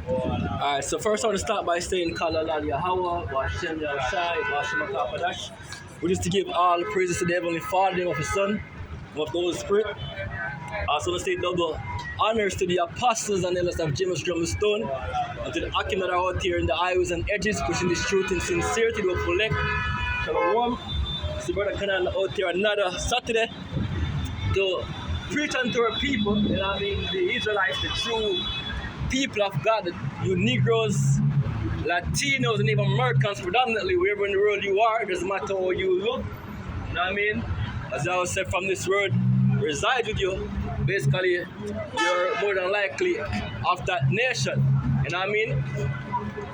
Alright, so first I want to start by saying Kalalal Yahweh, Washem Yahushai, Washem Akapadash, which is to give all praises to the Heavenly Father, the name of His Son, and of the Holy Spirit. I also want to say double honors to the apostles and elders of James Drum Stone, and to the Akim that are out here in the highways and edges, pushing this truth in sincerity to collect. Shalom. It's the brother Canaan out here another Saturday to preach unto our people, you know what I mean, the Israelites, the true people of God, you Negroes, Latinos, and even Americans predominantly, wherever in the world you are, it doesn't matter how you look, you know what I mean? As I always said, from this word reside with you, basically, you're more than likely of that nation, you know what I mean?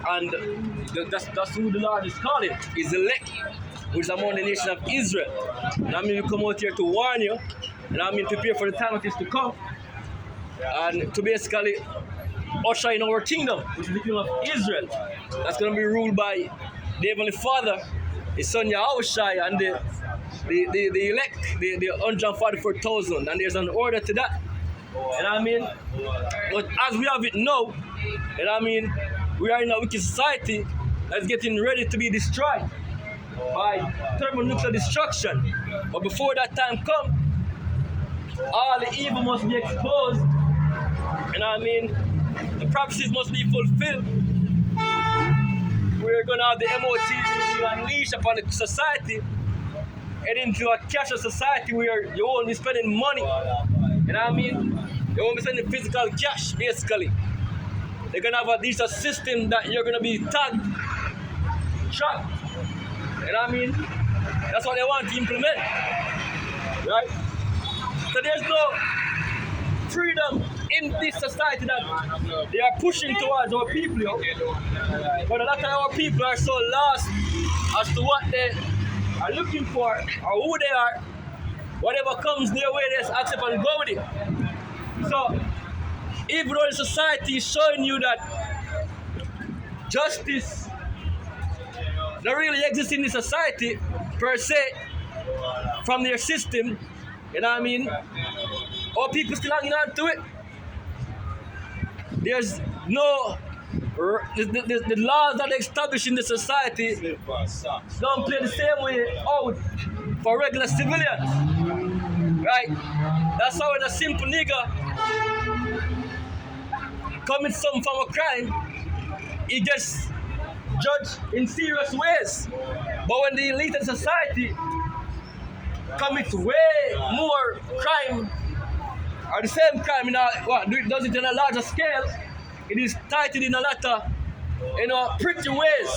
And that's who the Lord is calling, is elect, which is among the nation of Israel. You know what I mean? We come out here to warn you, you know what I mean, prepare for the time that is to come, and to basically usher in our kingdom, which is the kingdom of Israel. That's going to be ruled by the Heavenly Father, His Son Yahushai, and the elect, the 144,000, and there's an order to that. You know what I mean? But as we have it now, you know what I mean, we are in a wicked society that's getting ready to be destroyed by thermonuclear destruction. But before that time comes, all the evil must be exposed. You know what I mean? The prophecies must be fulfilled. We're going to have the MOT unleashed upon the society, heading to a cashless society where you won't be spending money. You know what I mean? You won't be spending physical cash, basically. They're going to have a digital system that you're going to be tagged, tracked. You know what I mean? That's what they want to implement. Right? So there's no freedom in this society that they are pushing towards our people, yo. But a lot of our people are so lost as to what they are looking for or who they are. Whatever comes their way, they just accept and go with it. So, even though the society is showing you that justice don't really exist in the society per se from their system, you know what I mean? Our people still hanging on to it. There's no the laws that they establish in the society don't play the same way out for regular civilians. Right? That's how when a simple nigga commits some form of crime, he gets judged in serious ways. But when the elite of society commits way more crime, or the same crime, does it in a larger scale, it is titled in a lot of, pretty ways.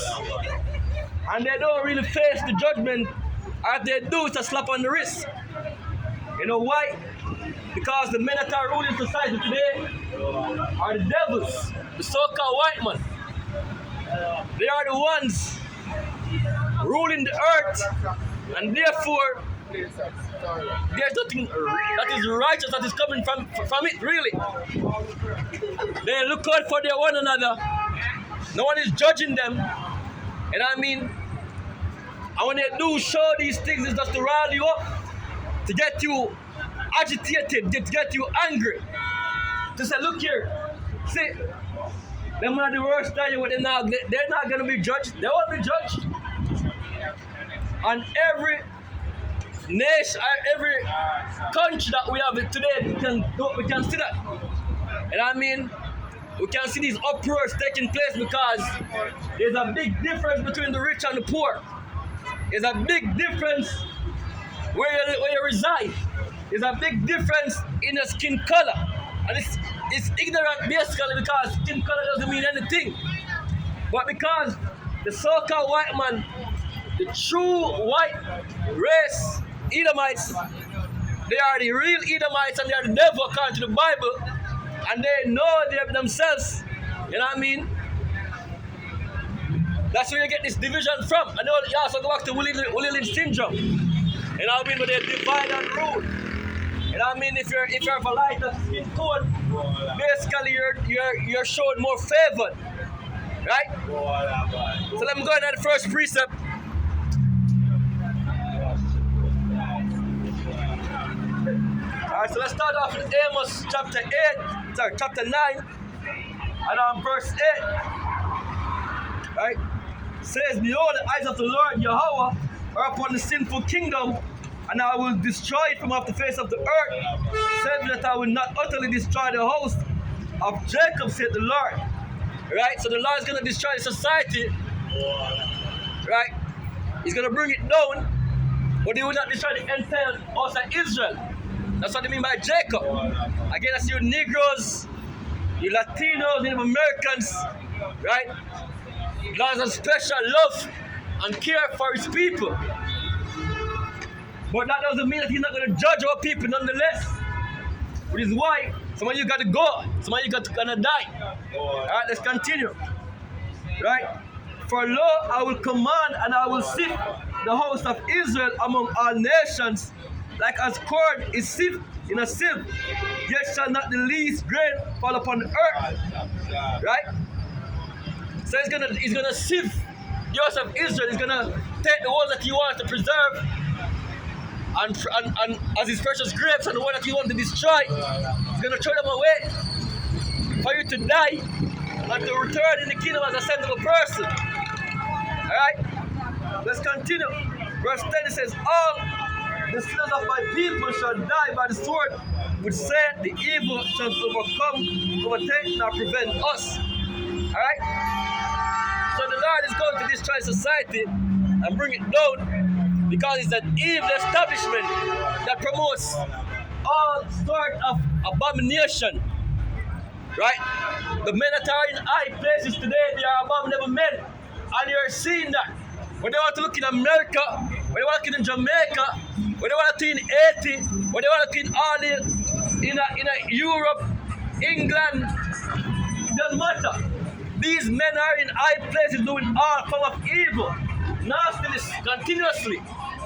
And they don't really face the judgment. If they do, it's a slap on the wrist. You know why? Because the men that are ruling society today are the devils, the so-called white man. They are the ones ruling the earth, and therefore there's nothing that is righteous that is coming from it, really. They look out for their one another. No one is judging them. You know what I mean? And when they do show these things, it's just to rile you up, to get you agitated, to get you angry. To say, look here, see, them are the worst time, but they're not going to be judged. They won't be judged. And every nation, every country that we have today, we can see that. You know what I mean? We can see these uproars taking place because there's a big difference between the rich and the poor. There's a big difference where you reside. There's a big difference in your skin color. And it's ignorant basically because skin color doesn't mean anything. But because the so-called white man, the true white race, Edomites, they are the real Edomites and they are the devil according to the Bible, and they know themselves, you know what I mean? That's where you get this division from. And you also go back to Willie Lynch syndrome. You know what I mean? But they divide and rule. You know what I mean? If you're of a lighter skin tone, basically you're showed more favored. Right? So let me go into the first precept. Alright, so let's start off with Amos chapter 9. And on verse 8, right, says, behold, the eyes of the Lord Yahweh are upon the sinful kingdom, and I will destroy it from off the face of the earth, saying that I will not utterly destroy the host of Jacob, said the Lord. Right? So the Lord is going to destroy the society. Right? He's going to bring it down, but he will not destroy the entire house of Israel. That's what they mean by Jacob. Again, that's you Negroes, you Latinos, Native Americans, right? God has a special love and care for his people. But that doesn't mean that he's not going to judge our people nonetheless. Which is why some of you got to go, some of you got to gonna die. Alright, let's continue. Right? For lo, I will command and I will sift the host of Israel among all nations, like as corn is sifted in a sieve, yet shall not the least grain fall upon the earth. Right? So he's gonna sift the house of Israel. He's gonna take the ones that he wants to preserve and as his precious grapes, and the one that he wants to destroy, he's gonna throw them away for you to die and to return in the kingdom as a sensible person. Alright? Let's continue. Verse 10 it says, all the sinners of my people shall die by the sword, which said the evil shall overtake and prevent us. Alright? So the Lord is going to destroy society and bring it down because it's an evil establishment that promotes all sorts of abomination. Right? The men that are in high places today, they are abominable men. And you're seeing that. When they want to look in America, when they want to look in Jamaica, when they want to look in Haiti, when they want to look in all in Europe, England, it doesn't matter. These men are in high places doing all form of evil, nastiness continuously.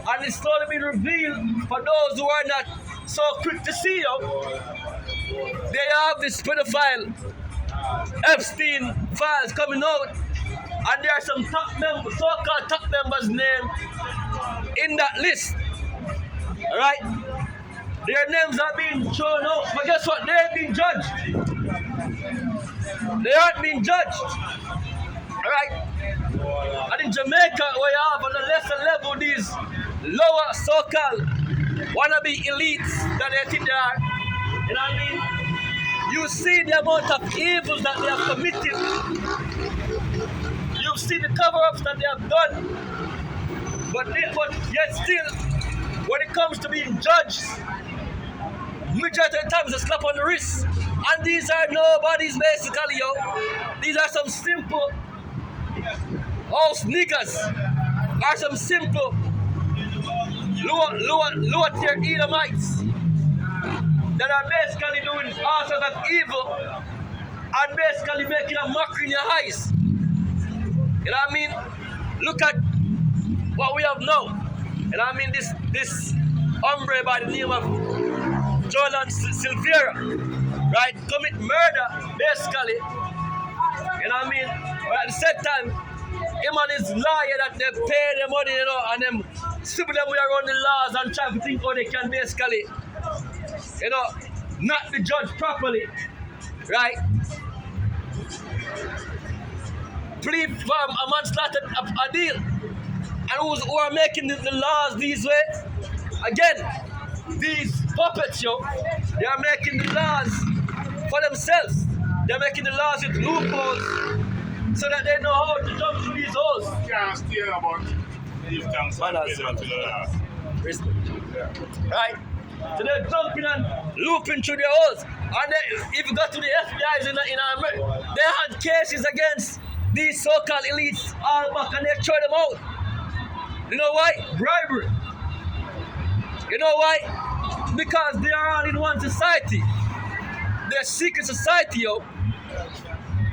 And it's slowly being revealed for those who are not so quick to see you. They have this pedophile Epstein files coming out, and there are some top members, so-called top members' name in that list. Alright? Their names are being thrown out, but guess what? They ain't being judged. They aren't being judged. Alright? And in Jamaica, we have on a lesser level these lower so-called wannabe elites that they think they are. You know what I mean? You see the amount of evils that they have committed. You see the cover-ups that they have done. But yet still, when it comes to being judged, majority of the time it's a slap on the wrist. And these are nobodies basically, yo. These are some simple house niggas. Are some simple lower tier Edomites that are basically doing all sorts of evil and basically making a mockery in your eyes. You know what I mean? Look at what we have now. You know what I mean? This hombre by the name of Jordan Silvera, right? Commit murder, basically. You know what I mean? But at the same time, him and his lawyer that they pay their money, you know, and them stupid them way around the laws and try to think how they can basically, you know, not be judged properly, right? Plead for a manslaughter a deal. And who are making the laws these way? Again, these puppets, yo, they are making the laws for themselves. They're making the laws with loopholes so that they know how to jump through these holes. Can't steal about give thanks and praise unto the Lord. Right? So they're jumping and looping through the holes. And if you got to the FBI's in America, they had cases against these so-called elites all back and they throw them out. You know why? Bribery. You know why? Because they are all in one society. They're a secret society, yo.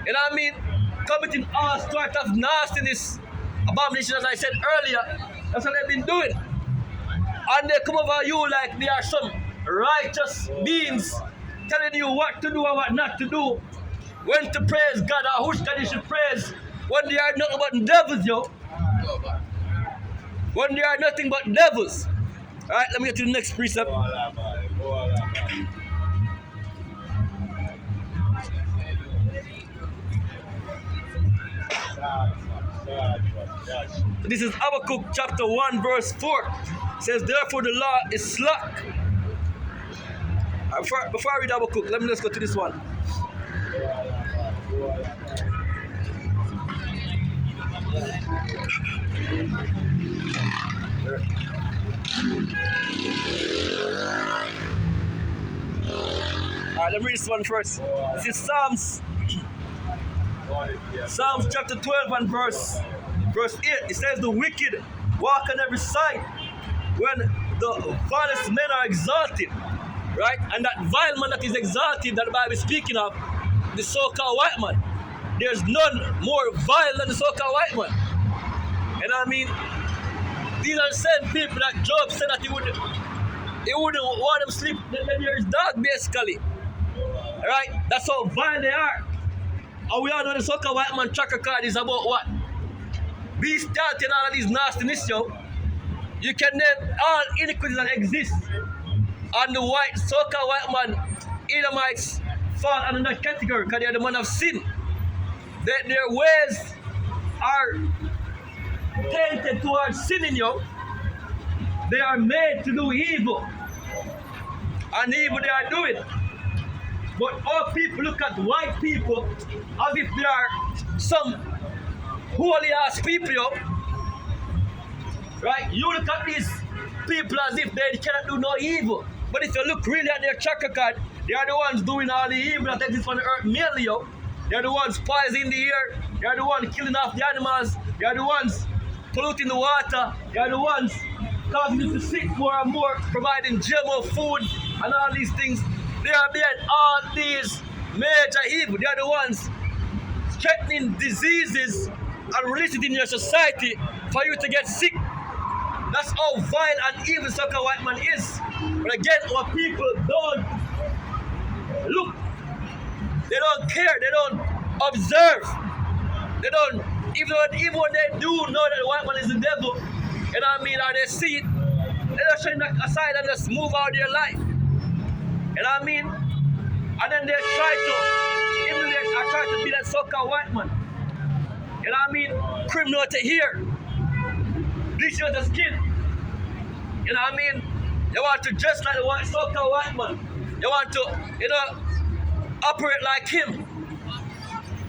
You know what I mean? Committing all sorts of nastiness, abomination, as I said earlier. That's what they've been doing. And they come over you like they are some righteous beings telling you what to do and what not to do. When to praise God or which God you should praise. When they are nothing but devils, yo. When they are nothing but devils. Alright, let me get to the next precept. This is Habakkuk chapter 1 verse 4. It says, therefore the law is slack. Before I read Habakkuk, let me just go to this one. Alright, let me read this one first. This is Psalms chapter 12 and verse 8. It says, the wicked walk on every side when the vilest men are exalted. Right? And that vile man that is exalted that the Bible is speaking of, the so-called white man. There's none more vile than the so-called white man. And I mean, these are the same people that Job said that he wouldn't want them sleep near his dog, basically. Right? That's how vile they are. And we all know the so-called white man track record is about what? Bestiality and all of these nastiness, yo. You can name all iniquities that exist. And the so-called white man, Edomites, fall under that category because they are the man of sin. Their ways are tainted towards sinning, yo. They are made to do evil. And evil they are doing. But all people look at white people as if they are some holy-ass people, yo. Right? You look at these people as if they cannot do no evil. But if you look really at their track record, they are the ones doing all the evil that exists on the earth mainly, yo. They are the ones poisoning the air. They are the ones killing off the animals. They are the ones polluting the water. They are the ones causing you to sick more and more, providing GMO food and all these things. They are behind all these major evil. They are the ones threatening diseases and releasing it in your society for you to get sick. That's how vile and evil so-called white man is. But again, our people don't look. They don't care. They don't observe. They don't, even when they do know that the white man is the devil, you know what I mean, or they see it, they just shut that aside and just move out their life. You know what I mean? And then they try to emulate or try to be that so-called white man. You know what I mean? Criminal to hear. Bleach out the skin. You know what I mean? You want to dress like the so-called white man. You want to, operate like him.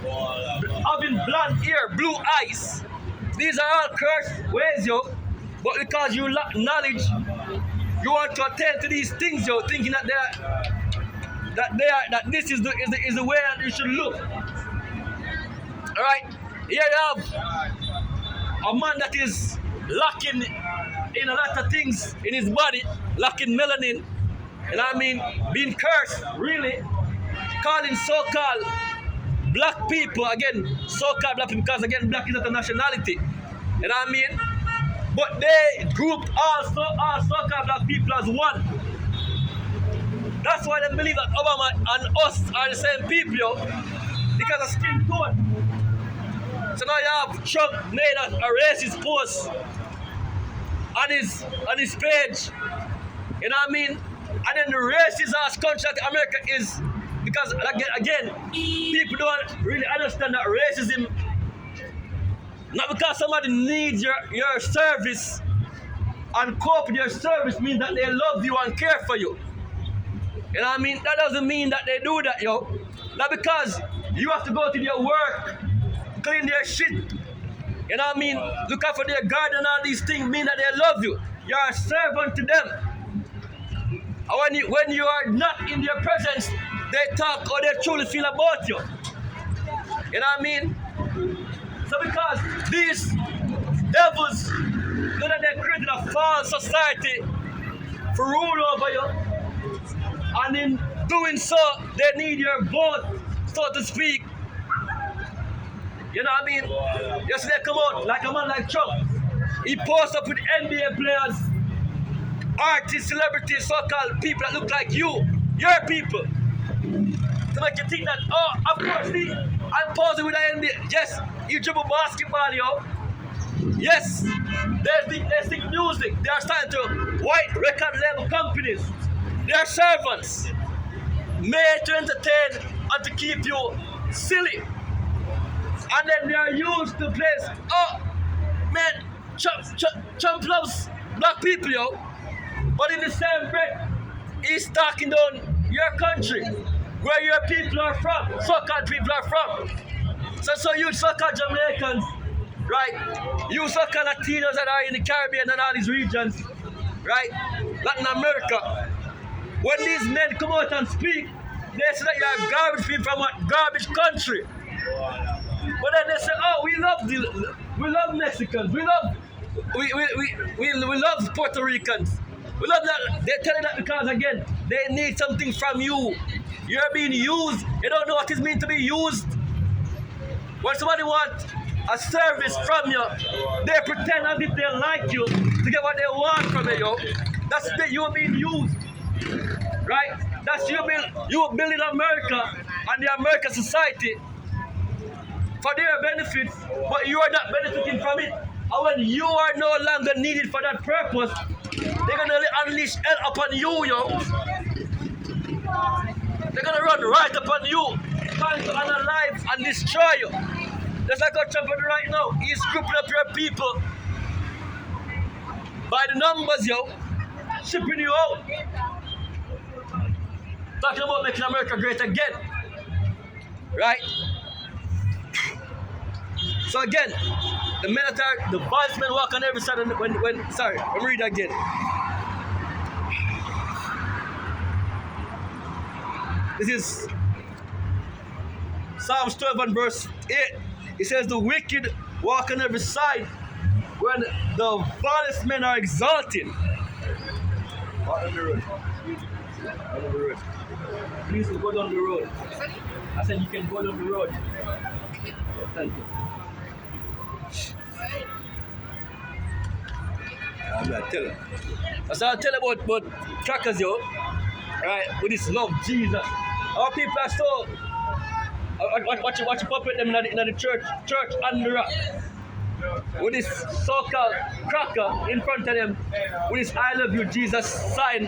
Having blonde hair, blue eyes. These are all cursed ways, yo. But because you lack knowledge, you want to attend to these things, yo, thinking that this is the way that you should look. Alright? Here you have a man that is lacking in a lot of things in his body, lacking melanin, you know what I mean? Being cursed, really. Calling so-called black people, again, so-called black people, because again, black is not a nationality, you know what I mean? But they grouped all so-called black people as one. That's why they believe that Obama and us are the same people, yo, because of skin tone. So now you have Trump made a racist post on his page, you know what I mean? And then the racist ass country that America is, because again, people don't really understand that racism, not because somebody needs your service and cope with your service means that they love you and care for you. You know what I mean? That doesn't mean that they do that, yo. Not because you have to go to their work, clean their shit, you know what I mean? Look out for their garden and all these things mean that they love you. You're a servant to them. And when you are not in their presence, they talk how they truly feel about you. You know what I mean? So because these devils know that they created a false society for rule over you, and in doing so, they need your vote, so to speak. You know what I mean? Yesterday come out like a man like Trump. He posts up with NBA players, artists, celebrities, so-called people that look like you, your people. To make you think that, oh, of course, see, I'm posing with the NBA. Yes, you dribble basketball, yo. Yes, they sing music. They are starting to white record label companies. They are servants made to entertain and to keep you silly. And then they are used to place, oh, man, Trump loves black people, yo. But in the same breath, he's talking down your country, where your people are from, so-called people are from. So you so-called Jamaicans, right? You so-called Latinos that are in the Caribbean and all these regions, right? Latin America. When these men come out and speak, they say that you are garbage people from a garbage country. But then they say, oh, we love Mexicans, we love Puerto Ricans. We love that. They're telling that because again, they need something from you. You're being used. They don't know what it means to be used. When somebody wants a service from you, they pretend as if they like you to get what they want from you, yo. That's that you're being used. Right? That's you building America and the American society for their benefits, but you are not benefiting from it. And when you are no longer needed for that purpose, they're gonna unleash hell upon you, yo. They're gonna run right upon you, trying to unalive and destroy you. Just like our Trump right now, he's scooping up your people by the numbers, yo, shipping you out. Talking about making America great again, right? So again, the military, the vice men walk on every side when sorry, let me read that again. This is Psalms 12 and verse 8. It says, the wicked walk on every side when the violent men are exalted. Walk on the road. Walk on the road. Please go down the road. I said you can go down the road. Thank you. I'm gonna tell you. That's what I tell you about crackers, yo. Right? With this love, Jesus. Our people are so. Watch you puppet them in the church on the rock. With this so-called cracker in front of them, with this I love you, Jesus sign.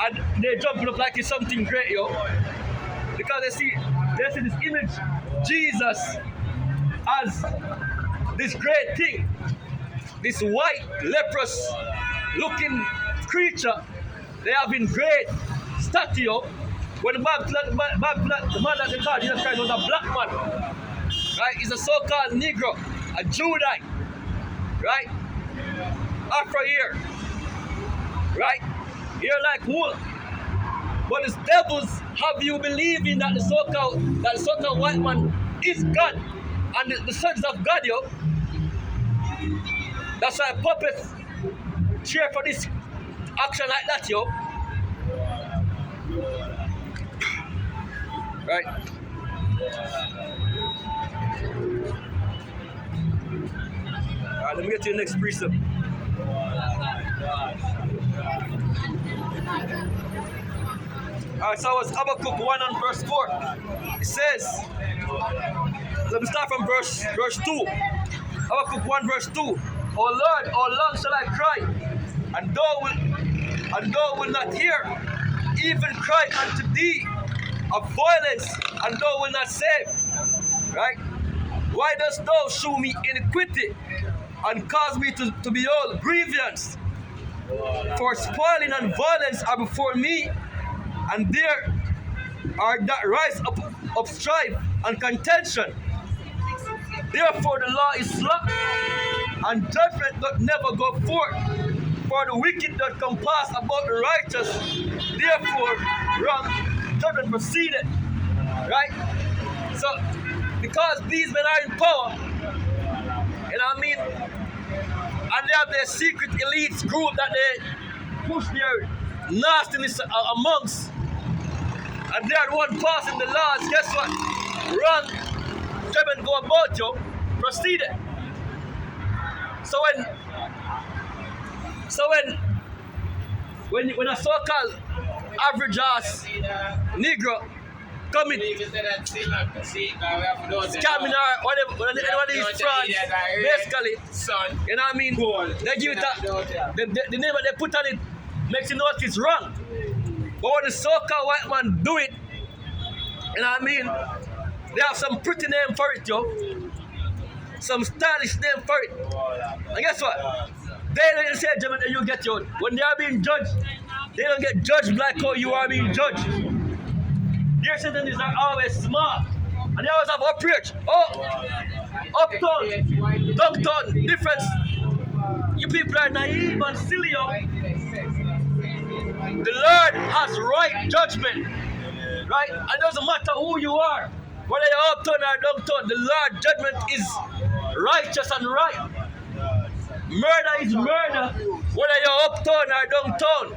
And they're jumping up like it's something great, yo. Because they see this image, Jesus, as this great thing. This white, leprous looking creature, they have been great statue, yo. When the man that they called Jesus Christ was a black man, right? He's a so-called Negro, a Judite, right? Afro here, right? Here like wool. But the devils have you believing that the so-called white man is God and the sons of God, yo. That's why puppets cheer for this action like that, yo. Right? Alright, let me get to the next precept. Alright, so it's Habakkuk 1 and verse 4. It says, let me start from verse 2. Habakkuk 1 verse 2. O Lord, how long shall I cry, and thou wilt not hear, even cry unto thee of violence, and thou wilt not save. Right? Why dost thou shew me iniquity, and cause me to behold grievance? For spoiling and violence are before me, and there are that rise up strife and contention. Therefore the law is slack, and judgment doth never go forth. For the wicked doth compass about the righteous, therefore wrong judgment proceeded. Right? So, because these men are in power, you know what I mean? And they have their secret elites group that they push their nastiness amongst, and they are the one passing the laws. Guess what? Wrong judgment go about you, proceeded. So when a so-called average ass Negro come in, scamming or whatever, anybody is fraud, basically, you know what I mean? They give it the name that they put on it makes you know it's wrong. But when the so-called white man do it, you know what I mean? They have some pretty name for it, yo. some stylish name for it. And guess what? They don't say judgment and you get your. When they are being judged, they don't get judged like how you are being judged. Their sentences are always smart. And they always have approach. Oh, uptown, downtown, difference. You people are naive and silly. The Lord has right judgment. Right? And it doesn't matter who you are. Whether you're uptown or downtown, the Lord's judgment is righteous and right. Murder is murder, whether you're uptown or downtown.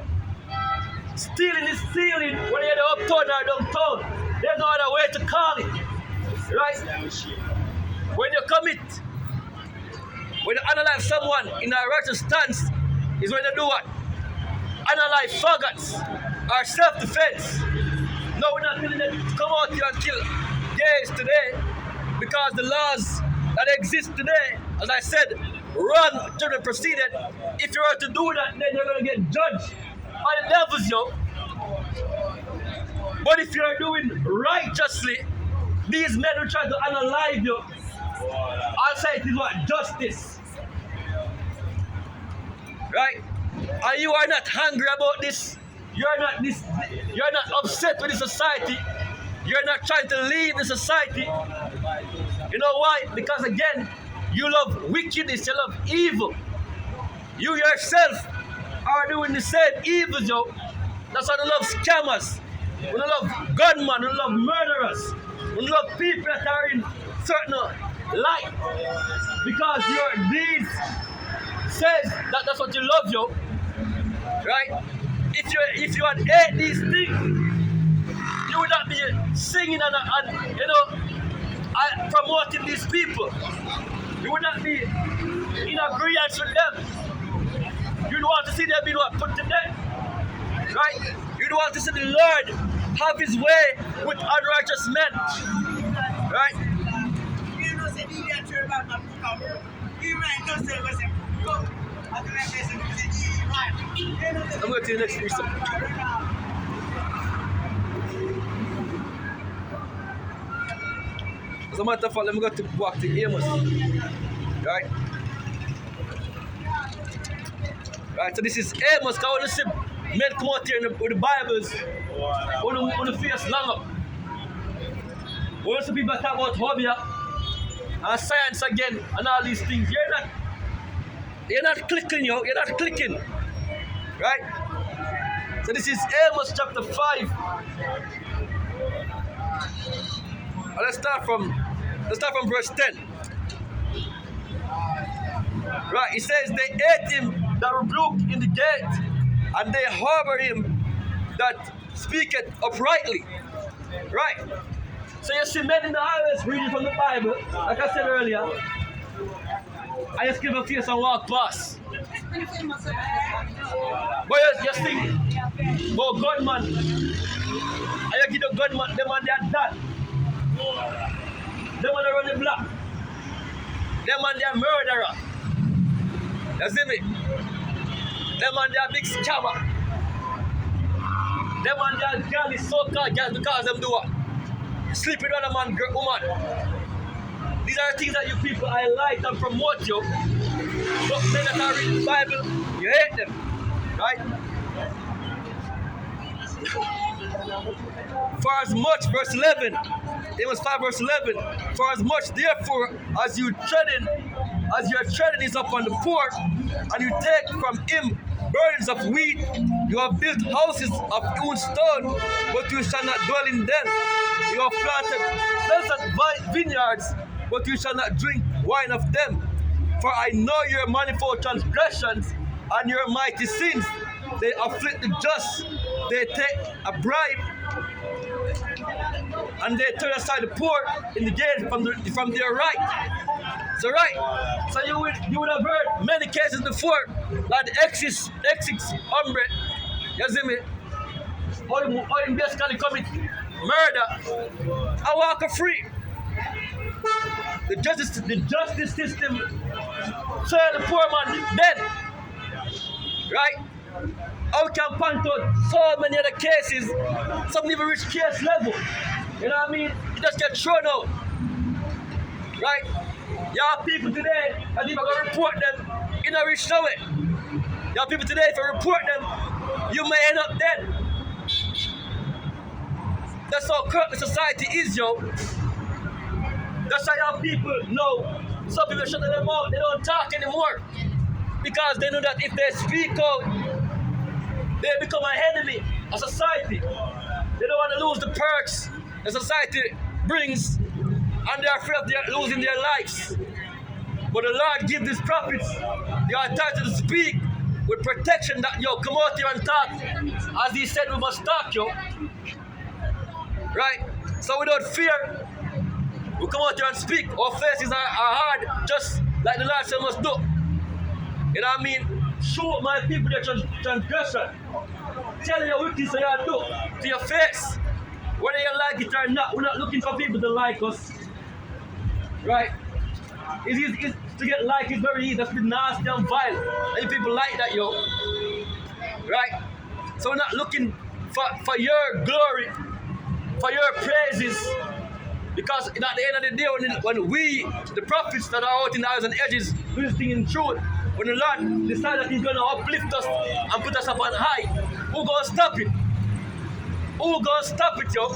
Stealing is stealing, whether you're uptown or downtown. There's no other way to call it. Right? When you commit, when you analyze someone in a righteous stance, is when you do what? Analyze faggots or self-defense. No, we're not telling them to come out here and kill gays today because the laws that exist today, as I said, run judgment proceeded. If you were to do that, then you're going to get judged by the devils, yo. But if you're doing righteously, these men will try to analyze you. I'll say it is what? Justice. Right? And you are not hungry about this. You're not upset with the society. You're not trying to leave the society. You know why? Because again, you love wickedness, you love evil. You yourself are doing the same evil, yo. That's why they love scammers. We love gunmen, we love murderers. We love people that are in certain light. Because your deeds says that that's what you love, yo. Right? If you had ate these things, you would not be singing and promoting these people. You would not be in agreement with them. You'd want to see them being put to death. Right? You'd want to see the Lord have his way with unrighteous men. Right? I'm going to the next precept. As a matter of fact, let me go back to Amos. Right? Right, so this is Amos. Because when you see men come out here with the Bibles, on the face long up. When you see people talk about hobby and science again and all these things, you're not clicking, yo. You're not clicking. Right? So this is Amos chapter 5. Let's start from verse 10. Right, it says, they ate him that rebuked in the gate, and they harbor him that speaketh uprightly. Right. So you see men in the highways reading from the Bible, like I said earlier. I just give a face and walk past. But you see, about gunman, and you give the gunman, them and they're done. Them and they run the block. Them and they're murderer. You see me? Them and they're big scammer. Them and they're girl is so-called girls because them do what? Sleep with other man, girl, woman. These are things that you people highlight and promote you. But men that are reading the Bible, you hate them. Right? For as much, verse 11, Amos 5 verse 11, for as much therefore as you are treading is upon the poor, and you take from him burdens of wheat, you have built houses of hewn stone, but you shall not dwell in them. You have planted pleasant vineyards, but you shall not drink wine of them. For I know your manifold transgressions and your mighty sins. They afflict the just, they take a bribe, and they turn aside the poor in the gate from their right. So right. So you would have heard many cases before, like the exes hombre, you see me? Or basically commit murder and walk free. The justice system tell the poor man dead. Right? How we can point out so many other cases, some even reach case level. You know what I mean? You just get thrown out. Right? You have people today that if I go report them, you know reach nowhere. You have people today, if I report them, you may end up dead. That's how corrupt the society is, yo. That's why you have people know. Some people shut them out, they don't talk anymore. Because they know that if they speak out, they become an enemy of society. They don't want to lose the perks that society brings, and they're afraid of losing their lives. But the Lord gives these prophets the authority to speak with protection that, yo, come out here and talk. As he said, we must talk, yo. Right? So without fear, we come out here and speak. Our faces are hard, just like the Lord said we must do. You know what I mean? Show my people their transgression. Tell your wickedness so you do to your face. Whether you like it or not, we're not looking for people to like us. Right? It's easy to get like, it's very easy. That's been nasty and vile. And people like that, yo. Right? So we're not looking for your glory, for your praises. Because at the end of the day, when we, the prophets that are out in the eyes and edges, do this thing in truth, when the Lord decides that He's going to uplift us and put us up on high, who going to stop it? Who going to stop it, yo?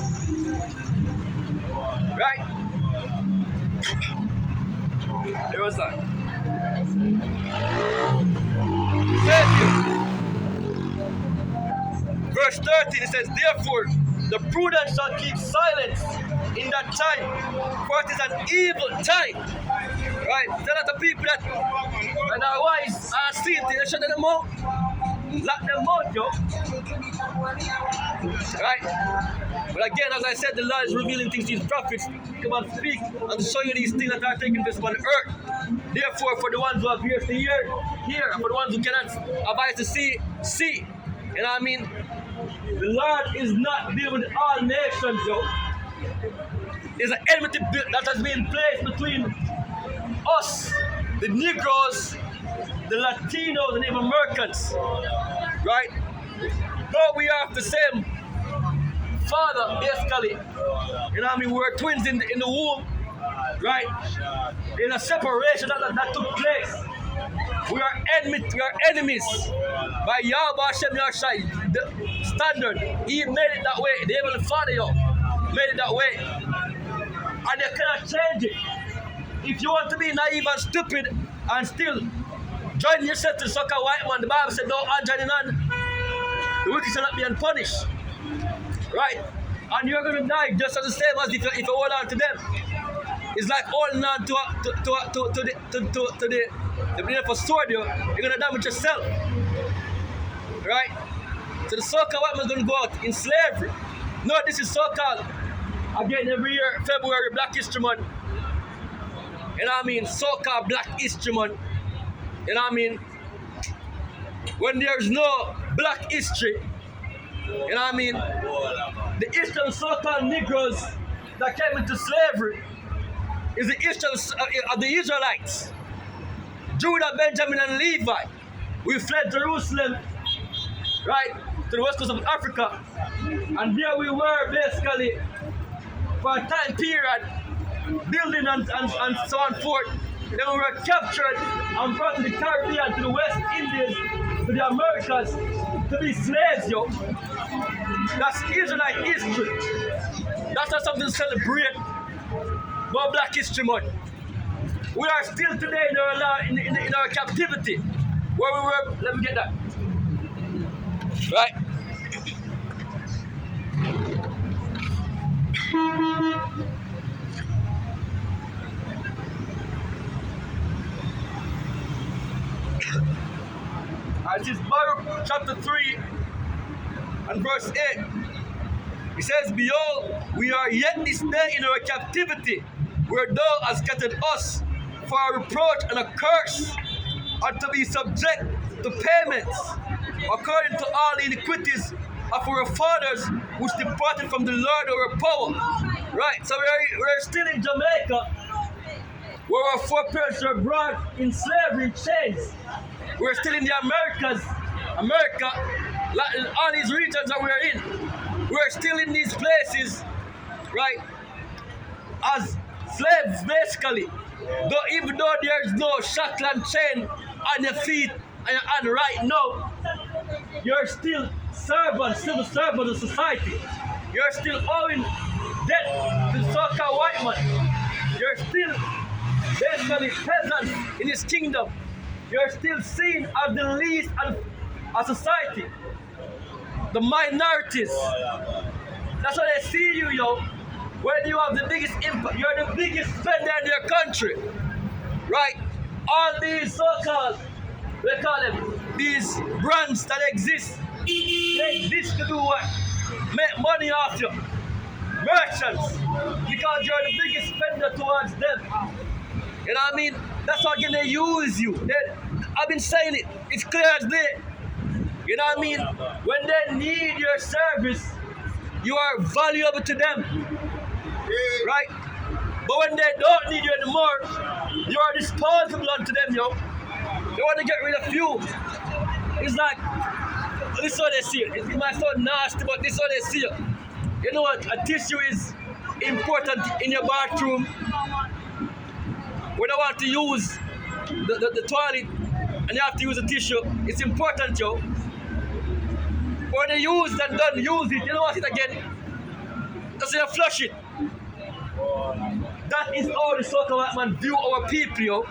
Right? There was that. Verse 13, it says, therefore, the prudent shall keep silence in that time, for it is an evil time. Right? There are the people that are wise are seen, they shut them out. Lock them out, yo. Right? But again, as I said, the Lord is revealing things to His prophets. Come and speak and show you these things that are taking place on earth. Therefore, for the ones who have ears to hear, hear. And for the ones who cannot have eyes to see, see. You know what I mean? The Lord is not dealing with all nations, yo. There's an enmity that has been placed between us, the Negroes, the Latinos, and even Americans. Right? Though we are the same Father, basically. You know what I mean? We were twins in the womb. Right? In a separation that took place. We are enemies by Yahweh Hashem Yahshai, the standard. He made it that way. The Heavenly Father, yo, made it that way. And they cannot change it. If you want to be naive and stupid and still join yourself to suck a white man, the Bible said, don't join in on. The wicked shall not be unpunished. Right? And you're going to die just as the same as if you hold on to them. It's like holding on to the blade of a sword, you're going to damage yourself. Right? So the so-called white man's going to go out in slavery. No, this is so-called, again, every year, February, Black History Month. You know what I mean? So-called Black History Month. You know what I mean? When there's no Black history, you know what I mean? The history of so-called Negroes that came into slavery is the history of the Israelites. Judah, Benjamin, and Levi. We fled Jerusalem, right, to the west coast of Africa. And there we were basically for a time period, building and so on forth. Then we were captured and brought to the Caribbean, to the West Indies, to the Americas, to be slaves, yo. That's Israelite history. That's not something to celebrate. But Black History Month. We are still today in our captivity. Where we were, let me get that. Right? This is Baruch chapter 3 and verse 8. It says, behold, we are yet this day in our captivity, where thou hast scattered us for a reproach and a curse, and to be subject to payments, according to all the iniquities of our fathers, which departed from the Lord our power. Right, so we're still in Jamaica, where our foreparents were brought in slavery in chains. We're still in the Americas, America, all these regions that we're in. We're still in these places, right, as slaves basically. Even though there's no shackle and chain on your feet and your hand right now, you're still civil servant of society. You're still owing debt to the so-called white man. You're still basically peasants in his kingdom. You're still seen as the least of society. The minorities. That's why they see you, yo. When you have the biggest impact, you're the biggest spender in your country. Right? All these so-called, we call them, these brands that exist, they exist to do what? Make money off you. Merchants. Because you're the biggest spender towards them. You know what I mean? That's how they use you. I've been saying it. It's clear as day. You know what I mean? When they need your service, you are valuable to them. Right? But when they don't need you anymore, you are disposable unto them, yo. They want to get rid of you. It's like, this is how they see it. It might sound nasty, but this is how they see it. You know what? A tissue is important in your bathroom. When I want to use the toilet and you have to use a tissue, it's important, yo. When they use and don't use it, you don't want it again. That's why you flush it. That is how the so-called white man view our people, yo.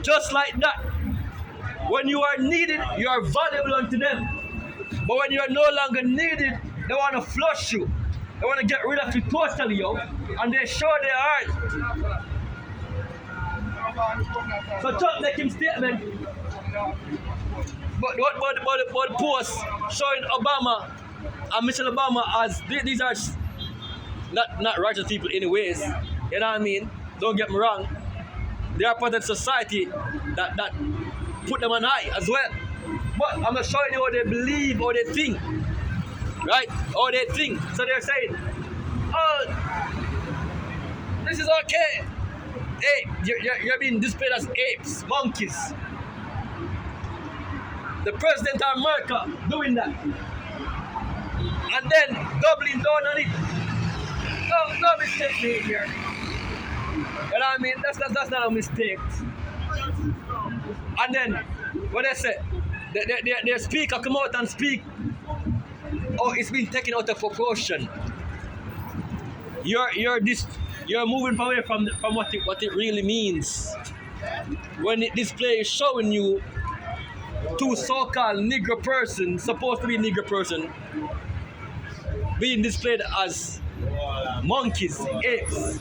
Just like that. When you are needed, you are valuable unto them. But when you are no longer needed, they want to flush you. They want to get rid of you totally, yo. And they show their heart. So Trump making statement. But what about the post showing Obama and Michelle Obama as these are not righteous people anyways. You know what I mean? Don't get me wrong. They are part of society that put them on high as well. But I'm not showing you what they believe or they think. Right? Or they think. So they're saying, oh, this is okay. Hey, you're being displayed as apes, monkeys. The president of America doing that. And then doubling down on it. No mistake made here. You know what I mean? That's not a mistake. And then, what they say? Their speaker come out and speak. Oh, it's been taken out of proportion. You're moving away from what it really means. When display is showing you two so-called Negro person, supposed to be Negro person, being displayed as monkeys, apes.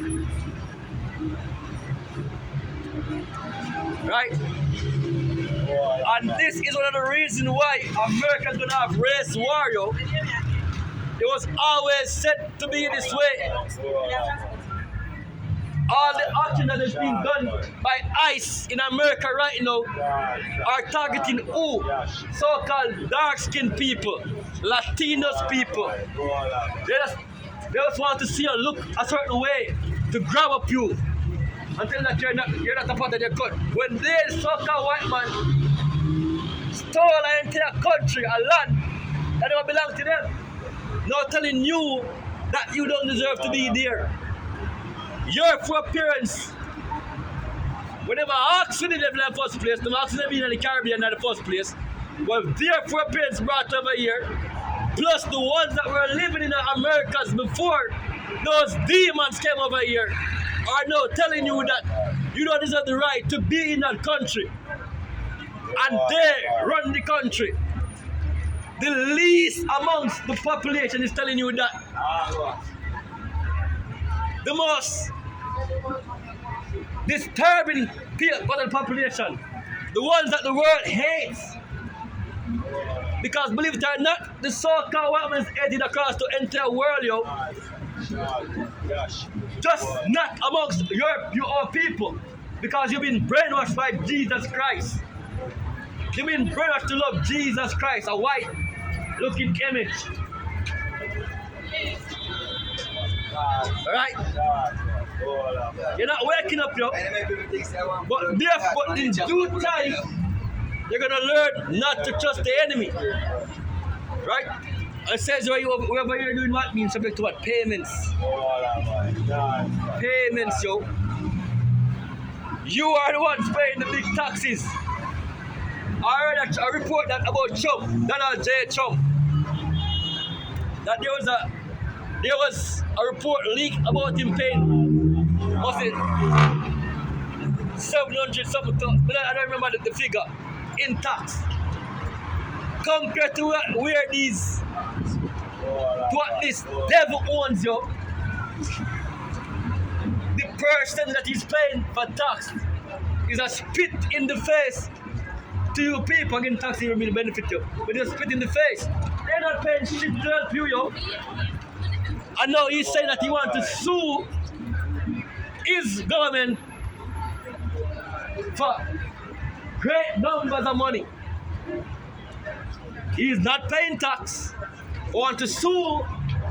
Right? And this is one of the reasons why America's gonna have race war, yo. It was always set to be this way. All the action that is being done by ICE in America right now are targeting who? So-called dark-skinned people, Latinos people. They just want to see you look a certain way to grab up you until that you're not a part of their country. When they so-called white man stole an entire country, a land that don't belong to them, now telling you that you don't deserve to be there. Your appearance. Whenever I ask for the devil in the first place, I'm asking them in the Caribbean in the first place, well, their appearance brought over here, plus the ones that were living in the Americas before those demons came over here, are now telling you that you don't deserve the right to be in that country. And they run the country. The least amongst the population is telling you that. The most disturbing part of the population, the ones that the world hates. Because believe it or not, the so-called white man is headed across the entire world, yo. Just not amongst your people. Because you've been brainwashed by Jesus Christ. You've been brainwashed to love Jesus Christ, a white-looking image. Alright? You're not waking up, yo. But therefore, in due time, you're going to learn not to trust the enemy. Right? It says wherever you're doing what means subject to what? Payments. Payments, yo. You are the ones paying the big taxes. I heard a report that about Trump, Donald J. Trump, that there was a report leaked about him paying, was it 700 something, I don't remember the figure, in tax. Compared to where these, what this devil owns you, the person that is paying for tax is a spit in the face to you people. Again, tax will really benefit you, but they spit in the face. They're not paying shit to help you, yo. And now he's saying that he wants to sue his government for great numbers of money. He is not paying tax. Want to sue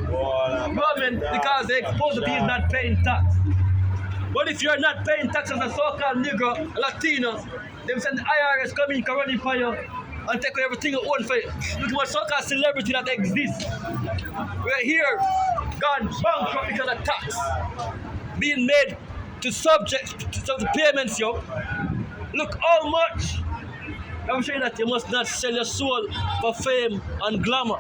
government because they expose that he is not paying tax. But if you're not paying tax as a so-called Negro, Latino, them send the IRS come in, can run in for you and take everything you own for you. Look at what so-called celebrity that exists. We're here, gone bankrupt because of tax. Being made to subject to the payments, yo. Look how much. I'm saying that you must not sell your soul for fame and glamour.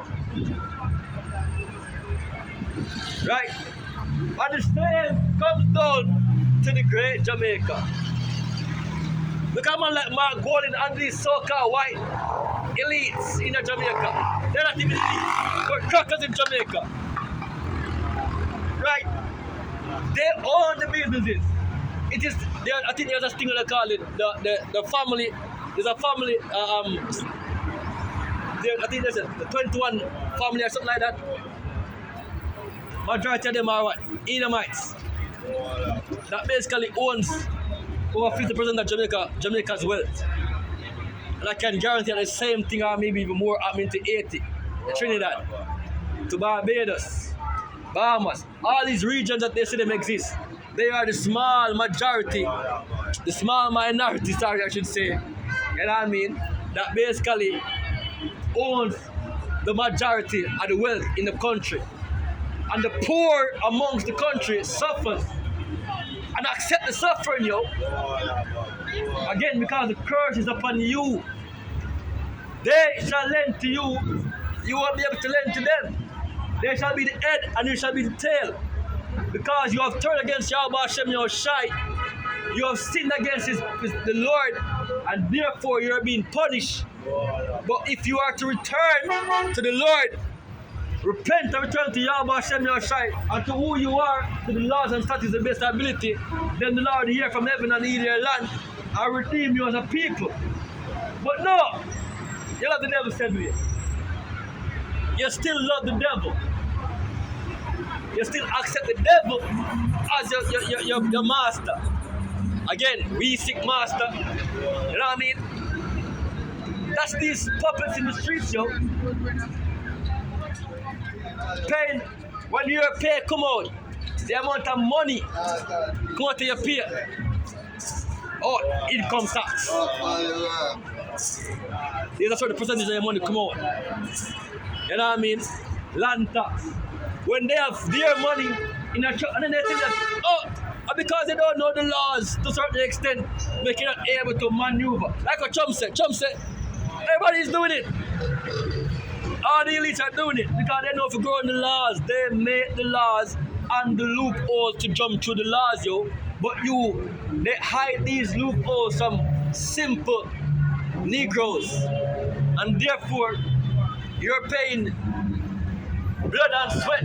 Right? And the same comes down to the great Jamaica. Look at a man like Mark Golden and these so-called white elites in Jamaica. They're not even elites. They're crackers in Jamaica. Right? They own the businesses. It is, I think there's a thing they call it, the family. There's a family, I think there's the 21 family or something like that. Majority of them are what? Edomites. That basically owns over 50% of Jamaica's wealth. And I can guarantee that the same thing or maybe even more happening to Haiti, Trinidad, to Barbados, Bahamas. All these regions that they say them exist, they are the small majority, the small minority, sorry I should say, you know what I mean, that basically owns the majority of the wealth in the country. And the poor amongst the country suffers. And accept the suffering, yo. Again, because the curse is upon you. They shall lend to you, you won't be able to lend to them. They shall be the head and you shall be the tail. Because you have turned against Yahweh Hashem your Shai. You have sinned against the Lord, and therefore you are being punished. But if you are to return to the Lord, repent and return to Yahweh Hashem your Shai, and to who you are, to the laws and statutes of best ability, then the Lord will hear from heaven and heal your land and redeem you as a people. But no, you love the devil, said we. You still love the devil. You still accept the devil as your master. Again, we seek master. You know what I mean? That's these puppets in the streets, yo. Paying, when your pay come out, the amount of money come out to your pay. Oh, income tax. That's where the percentage of your money come out. You know what I mean? Land tax. When they have their money in a truck, and then they think that, oh, because they don't know the laws to a certain extent, they are not able to maneuver. Like what Trump said, everybody's doing it. All the elites are doing it because they know if you grow in the laws, they make the laws and the loopholes to jump through the laws, yo. But they hide these loopholes from simple Negroes. And therefore, you're paying blood and sweat